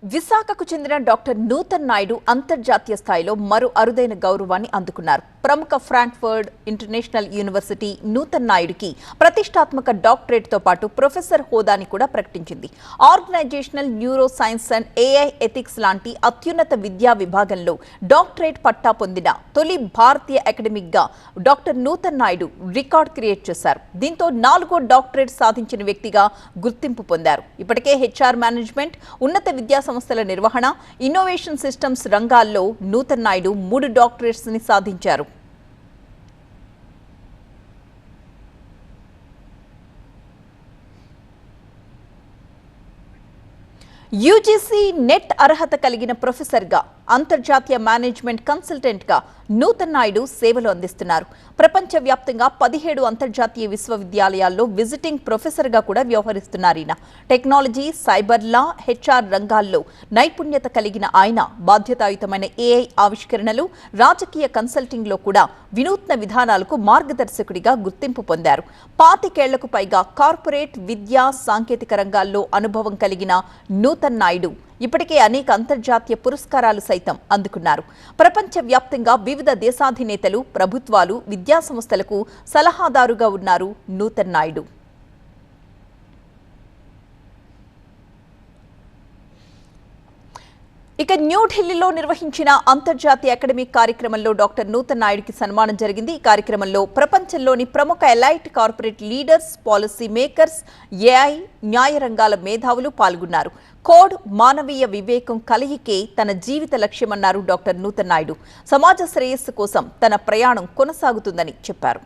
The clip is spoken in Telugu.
విశాఖకు చెందిన డాక్టర్ నూతన్ నాయుడు అంతర్జాతీయ స్థాయిలో మరో అరుదైన గౌరవాన్ని అందుకున్నారు. ప్రముఖ ఫ్రాంక్ఫర్ట్ ఇంటర్నేషనల్ యూనివర్సిటీ నూతన్ నాయుడుకి ప్రతిష్టాత్మక డాక్టరేట్తో పాటు ప్రొఫెసర్ హోదాని కూడా ప్రకటించింది. Organisational neuroscience and AI ethics లాంటి అత్యున్నత విద్యా విభాగంలో డాక్టరేట్ పట్టా పొందిన తొలి భారతీయ అకాడమిక్గా doctor Nutan Naidu record create చేశారు. దీంతో 4వ డాక్టరేట్ సాధించిన వ్యక్తిగా గుర్తింపు పొందారు. ఇప్పటికే హెచ్ఆర్ మేనేజ్మెంట్, ఉన్నత విద్యా సంస్థల నిర్వహణ, ఇన్నోవేషన్ సిస్టమ్స్ రంగాల్లో నూతన్ నాయుడు 3 డాక్టరేట్స్ ని సాధించారు. యూజీసీ నెట్ అర్హత కలిగిన ప్రొఫెసర్గా, అంతర్జాతీయ మేనేజ్మెంట్ కన్సల్టెంట్గా నూతన్ నాయుడు సేవలు అందిస్తున్నారు. ప్రపంచవ్యాప్తంగా 17 అంతర్జాతీయ విశ్వవిద్యాలయాల్లో విజిటింగ్ ప్రొఫెసర్గా కూడా వ్యవహరిస్తున్నారు. ఈయన టెక్నాలజీ, సైబర్ లా, హెచ్ఆర్ రంగాల్లో నైపుణ్యత కలిగిన ఆయన బాధ్యతాయుతమైన ఏఐ ఆవిష్కరణలు, రాజకీయ కన్సల్టింగ్లో కూడా వినూత్న విధానాలకు మార్గదర్శకుడిగా గుర్తింపు పొందారు. 25 ఏళ్లకు పైగా కార్పొరేట్, విద్యా, సాంకేతిక రంగాల్లో అనుభవం కలిగిన నూతన్ నాయుడు ఇప్పటికే అనేక అంతర్జాతీయ పురస్కారాలు సైతం అందుకున్నారు. ప్రపంచవ్యాప్తంగా వివిధ దేశాధినేతలు, ప్రభుత్వాలు, విద్యాసంస్థలకు సలహాదారుగా ఉన్నారు నూతన్ నాయుడు. ఇక న్యూఢిల్లీలో నిర్వహించిన అంతర్జాతీయ అకాడమిక్ కార్యక్రమంలో డాక్టర్ నూతన్ నాయుడుకి సన్మానం జరిగింది. ఈ కార్యక్రమంలో ప్రపంచంలోని ప్రముఖ elite corporate leaders, policy makers, AI, న్యాయ రంగాల మేధావులు పాల్గొన్నారు. కోడ్, మానవీయ వివేకం కలయికే తన జీవిత లక్ష్యమన్నారు డాక్టర్ నూతన్ నాయుడు. సమాజ శ్రేయస్సు కోసం తన ప్రయాణం కొనసాగుతుందని చెప్పారు.